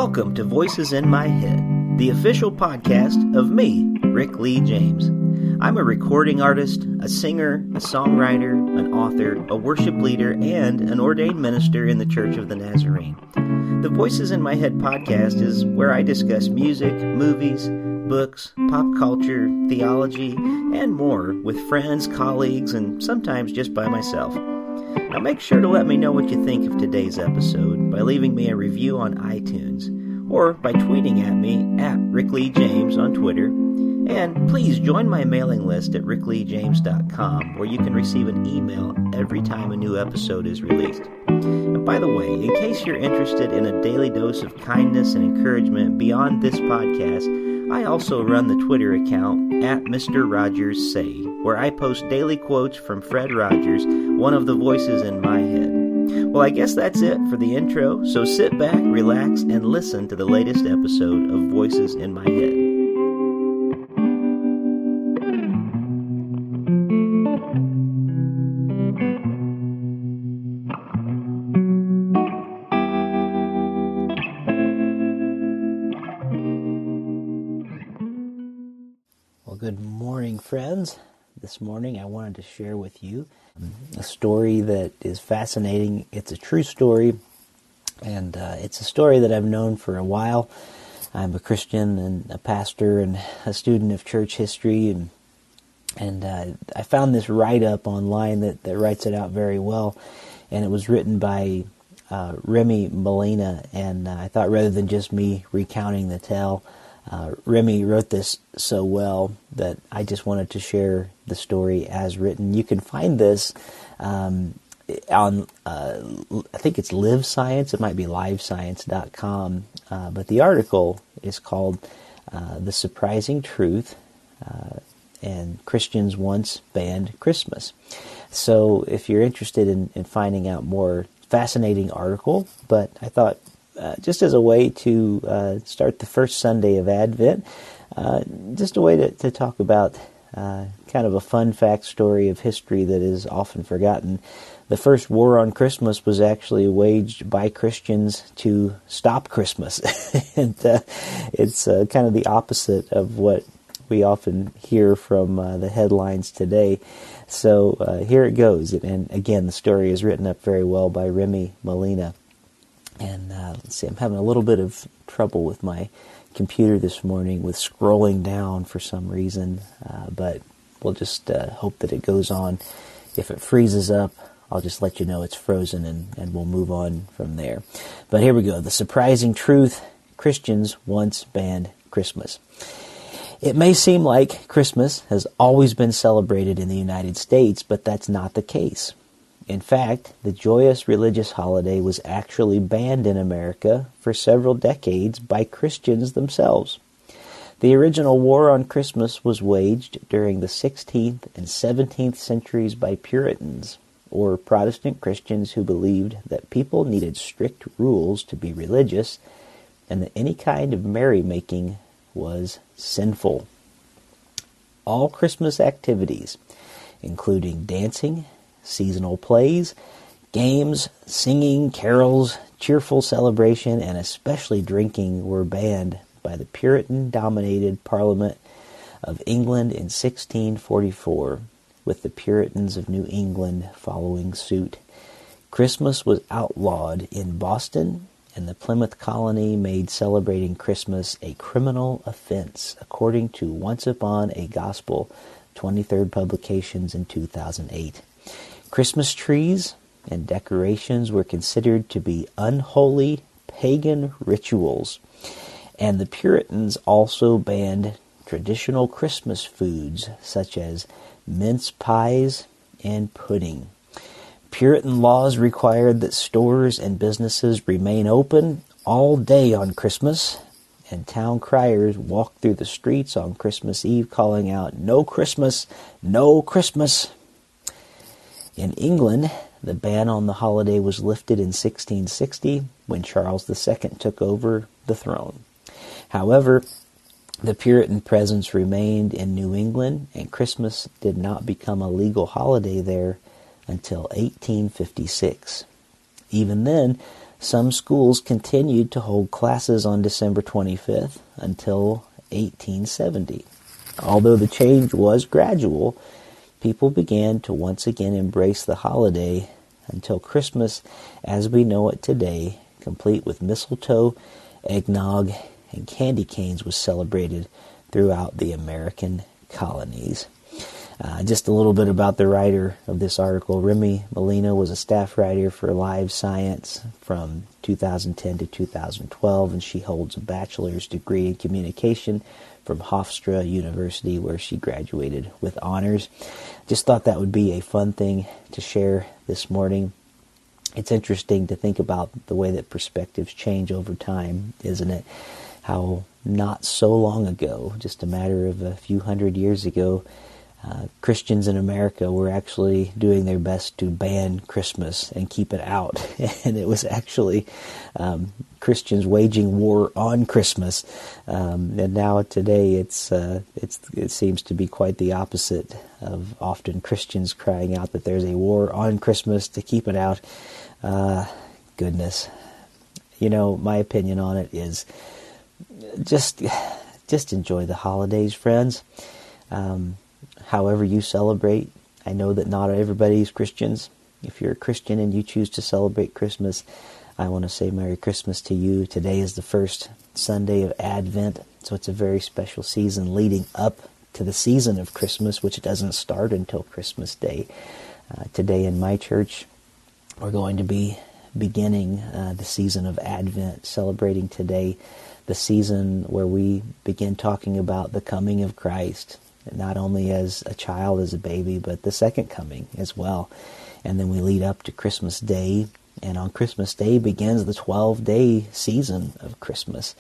Welcome to Voices in My Head, the official podcast of me, Rick Lee James. I'm a recording artist, a singer, a songwriter, an author, a worship leader, and an ordained minister in the Church of the Nazarene. The Voices in My Head podcast is where I discuss music, movies, books, pop culture, theology, and more with friends, colleagues, and sometimes just by myself. Now make sure to let me know what you think of today's episode by leaving me a review on iTunes or by tweeting at me at Rick Lee James on Twitter. And please join my mailing list at rickleejames.com where you can receive an email every time a new episode is released. And by the way, in case you're interested in a daily dose of kindness and encouragement beyond this podcast, I also run the Twitter account at Mr. Rogers Say, where I post daily quotes from Fred Rogers, one of the voices in my head. Well, I guess that's it for the intro, so sit back, relax, and listen to the latest episode of Voices in My Head. Well, good morning, friends. This morning I wanted to share with you a story that is fascinating. It's a true story, and it's a story that I've known for a while. I'm a Christian and a pastor and a student of church history, and I found this write-up online that writes it out very well, and it was written by Remy Melina, and I thought rather than just me recounting the tale, Remy wrote this so well that I just wanted to share the story as written. You can find this on, I think it's Live Science. It might be livescience.com. But the article is called The Surprising Truth, and Christians Once Banned Christmas. So if you're interested in finding out more, fascinating article, but I thought just as a way to start the first Sunday of Advent, just a way to talk about kind of a fun fact story of history that is often forgotten. The first war on Christmas was actually waged by Christians to stop Christmas. And it's kind of the opposite of what we often hear from the headlines today. So here it goes. And again, the story is written up very well by Remy Melina. And let's see, I'm having a little bit of trouble with my computer this morning with scrolling down for some reason, but we'll just hope that it goes on. If it freezes up, I'll just let you know it's frozen, and we'll move on from there. But here we go. The surprising truth: Christians once banned Christmas. It may seem like Christmas has always been celebrated in the United States, but that's not the case. In fact, the joyous religious holiday was actually banned in America for several decades by Christians themselves. The original war on Christmas was waged during the 16th and 17th centuries by Puritans, or Protestant Christians who believed that people needed strict rules to be religious, and that any kind of merrymaking was sinful. All Christmas activities, including dancing, seasonal plays, games, singing, carols, cheerful celebration, and especially drinking were banned by the Puritan-dominated Parliament of England in 1644, with the Puritans of New England following suit. Christmas was outlawed in Boston, and the Plymouth colony made celebrating Christmas a criminal offense, according to Once Upon a Gospel, 23rd Publications in 2008. Christmas trees and decorations were considered to be unholy pagan rituals, and the Puritans also banned traditional Christmas foods such as mince pies and pudding. Puritan laws required that stores and businesses remain open all day on Christmas, and town criers walked through the streets on Christmas Eve calling out, "No Christmas, no Christmas." In England, the ban on the holiday was lifted in 1660 when Charles II took over the throne. However, the Puritan presence remained in New England, and Christmas did not become a legal holiday there until 1856. Even then, Some schools continued to hold classes on December 25th until 1870. Although the change was gradual, people began to once again embrace the holiday until Christmas as we know it today, complete with mistletoe, eggnog, and candy canes, was celebrated throughout the American colonies. Just a little bit about the writer of this article. Remy Melina was a staff writer for Live Science from 2010 to 2012, and she holds a bachelor's degree in communication from Hofstra University, where she graduated with honors. Just thought that would be a fun thing to share this morning. It's interesting to think about the way that perspectives change over time, isn't it? How not so long ago, just a matter of a few hundred years ago, Christians in America were actually doing their best to ban Christmas and keep it out. And it was actually Christians waging war on Christmas. And now today it seems to be quite the opposite of often Christians crying out that there's a war on Christmas to keep it out. Goodness. My opinion on it is just enjoy the holidays, friends. However you celebrate. I know that not everybody is Christians. If you're a Christian and you choose to celebrate Christmas, I want to say Merry Christmas to you. Today is the first Sunday of Advent, so it's a very special season leading up to the season of Christmas, which doesn't start until Christmas Day. Today in my church, we're going to be beginning the season of Advent, celebrating today the season where we begin talking about the coming of Christ, not only as a child, as a baby, but the second coming as well. And then we lead up to Christmas Day, and on Christmas Day begins the 12-day season of Christmas.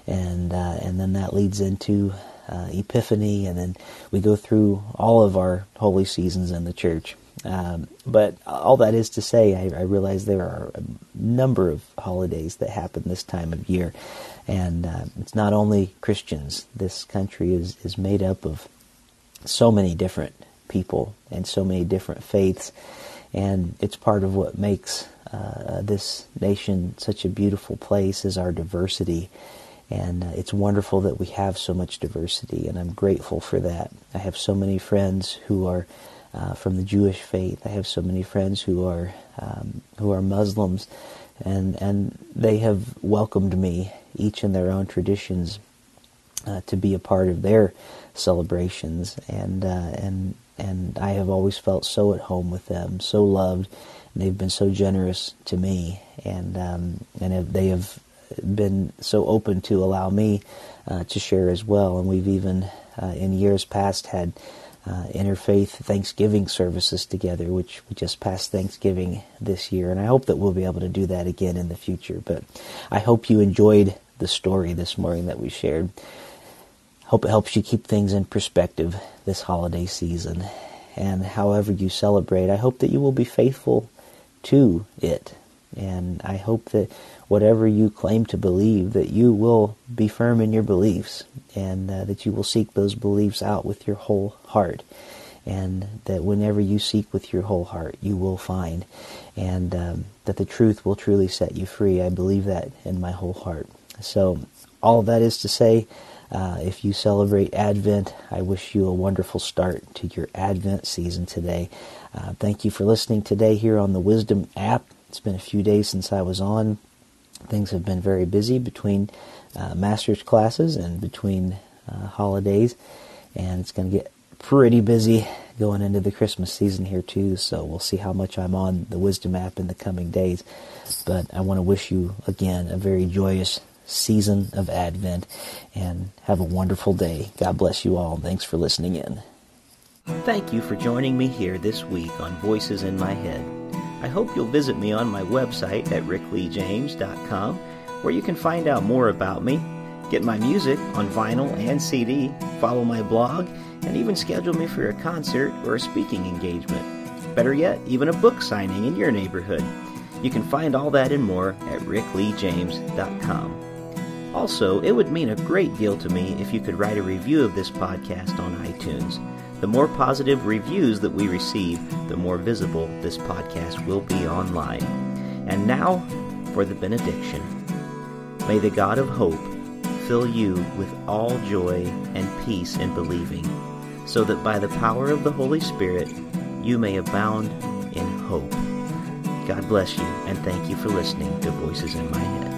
And then that leads into Epiphany, and then we go through all of our holy seasons in the church. But all that is to say, I realize there are a number of holidays that happen this time of year. And it's not only Christians. This country is made up of so many different people and so many different faiths. And it's part of what makes this nation such a beautiful place is our diversity. And it's wonderful that we have so much diversity, and I'm grateful for that. I have so many friends who are from the Jewish faith. I have so many friends who are Muslims, and they have welcomed me, each in their own traditions, to be a part of their celebrations, and I have always felt so at home with them, so loved, and they've been so generous to me, and they have been so open to allow me to share as well. And we've even in years past had interfaith Thanksgiving services together, which we just passed Thanksgiving this year, and I hope that we'll be able to do that again in the future. But I hope you enjoyed the story this morning that we shared. Hope it helps you keep things in perspective this holiday season. And however you celebrate, I hope that you will be faithful to it. And I hope that whatever you claim to believe, that you will be firm in your beliefs, and that you will seek those beliefs out with your whole heart. And that whenever you seek with your whole heart, you will find. And that the truth will truly set you free. I believe that in my whole heart. So all of that is to say, if you celebrate Advent, I wish you a wonderful start to your Advent season today. Thank you for listening today here on the Wisdom app. It's been a few days since I was on. Things have been very busy between master's classes and between holidays, and it's going to get pretty busy going into the Christmas season here too, so we'll see how much I'm on the Wisdom app in the coming days. But I want to wish you, again, a very joyous season of Advent, and have a wonderful day. God bless you all. Thanks for listening in. Thank you for joining me here this week on Voices in My Head. I hope you'll visit me on my website at rickleejames.com, where you can find out more about me, get my music on vinyl and CD, follow my blog, and even schedule me for a concert or a speaking engagement. Better yet, even a book signing in your neighborhood. You can find all that and more at rickleejames.com. Also, it would mean a great deal to me if you could write a review of this podcast on iTunes. The more positive reviews that we receive, the more visible this podcast will be online. And now, for the benediction. May the God of hope fill you with all joy and peace in believing, so that by the power of the Holy Spirit you may abound in hope. God bless you, and thank you for listening to Voices in My Head.